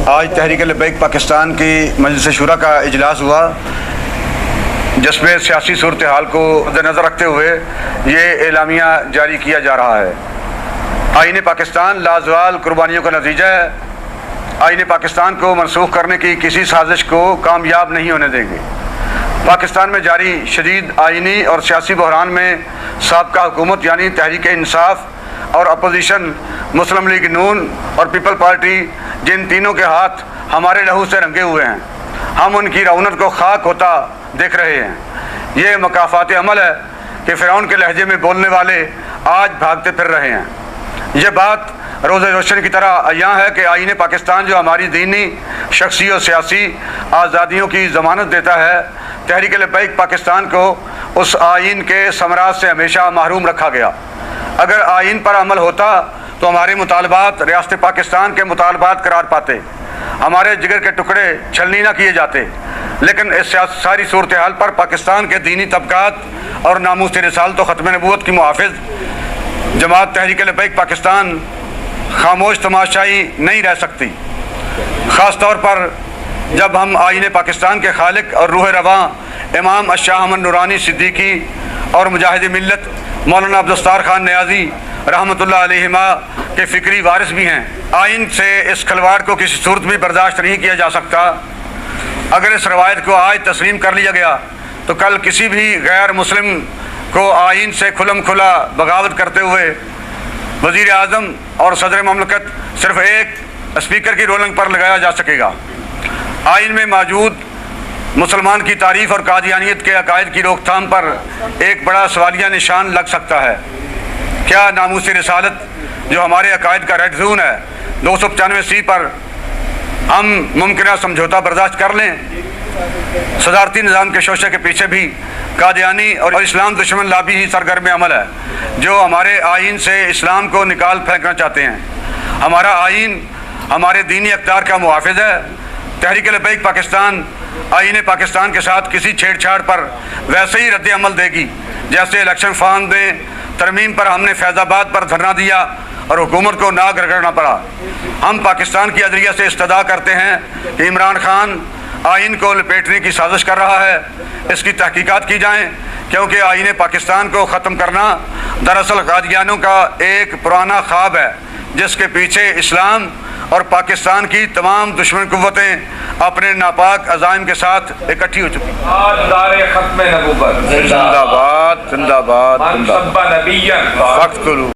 آج تحریک لبیک پاکستان کی مجلس شورا کا اجلاس ہوا، جس میں سیاسی صورتحال کو مد نظر رکھتے ہوئے یہ اعلامیہ جاری کیا جا رہا ہے۔ آئین پاکستان لازوال قربانیوں کا نتیجہ ہے۔ آئین پاکستان کو منسوخ کرنے کی کسی سازش کو کامیاب نہیں ہونے دیں گے۔ پاکستان میں جاری شدید آئینی اور سیاسی بحران میں سابقہ حکومت یعنی تحریک انصاف اور اپوزیشن مسلم لیگ نون اور پیپل پارٹی، جن تینوں کے ہاتھ ہمارے لہو سے رنگے ہوئے ہیں، ہم ان کی رونت کو خاک ہوتا دیکھ رہے ہیں۔ یہ مکافات عمل ہے کہ فرعون کے لہجے میں بولنے والے آج بھاگتے پھر رہے ہیں۔ یہ بات روز روشن کی طرح عیاں ہے کہ آئین پاکستان جو ہماری دینی، شخصی اور سیاسی آزادیوں کی ضمانت دیتا ہے، تحریک لبیک پاکستان کو اس آئین کے ثمرات سے ہمیشہ محروم رکھا گیا۔ اگر آئین پر عمل ہوتا تو ہمارے مطالبات ریاست پاکستان کے مطالبات قرار پاتے، ہمارے جگر کے ٹکڑے چھلنی نہ کیے جاتے، لیکن اس ساری صورتحال پر پاکستان کے دینی طبقات اور ناموس رسالت و ختم نبوت کی محافظ جماعت تحریک لبیک پاکستان خاموش تماشائی نہیں رہ سکتی، خاص طور پر جب ہم آئین پاکستان کے خالق اور روح رواں امام الشاہ احمد نورانی صدیقی اور مجاہد ملت مولانا عبدالستار خان نیازی رحمۃ اللہ علیہما کے فکری وارث بھی ہیں۔ آئین سے اس کھلواڑ کو کسی صورت بھی برداشت نہیں کیا جا سکتا۔ اگر اس روایت کو آج تسلیم کر لیا گیا تو کل کسی بھی غیر مسلم کو آئین سے کھلم کھلا بغاوت کرتے ہوئے وزیر اعظم اور صدر مملکت صرف ایک اسپیکر کی رولنگ پر لگایا جا سکے گا۔ آئین میں موجود مسلمان کی تعریف اور قادیانیت کے عقائد کی روک تھام پر ایک بڑا سوالیہ نشان لگ سکتا ہے۔ کیا ناموس رسالت جو ہمارے عقائد کا ریڈ زون ہے 295C پر ہم ممکنہ سمجھوتا برداشت کر لیں؟ صدارتی نظام کے شوشے کے پیچھے بھی قادیانی اور اسلام دشمن لابی ہی سرگرم عمل ہے، جو ہمارے آئین سے اسلام کو نکال پھینکنا چاہتے ہیں۔ ہمارا آئین ہمارے دینی اقدار کا محافظ ہے۔ تحریک لبیک پاکستان آئین پاکستان کے ساتھ کسی چھیڑ چھاڑ پر ویسے ہی رد عمل دے گی جیسے الیکشن فارم میں ترمیم پر ہم نے فیض آباد پر دھرنا دیا اور حکومت کو ناک رگڑنا پڑا۔ ہم پاکستان کی عدلیہ سے استدعا کرتے ہیں کہ عمران خان آئین کو لپیٹنے کی سازش کر رہا ہے، اس کی تحقیقات کی جائیں، کیونکہ آئین پاکستان کو ختم کرنا دراصل قادیانیوں کا ایک پرانا خواب ہے، جس کے پیچھے اسلام اور پاکستان کی تمام دشمن قوتیں اپنے ناپاک عزائم کے ساتھ اکٹھی ہو چکی ہیں۔ دار ختم نبوت زندہ باد، زندہ باد، من زندہ سب نبیًا باد۔ وقت کرو۔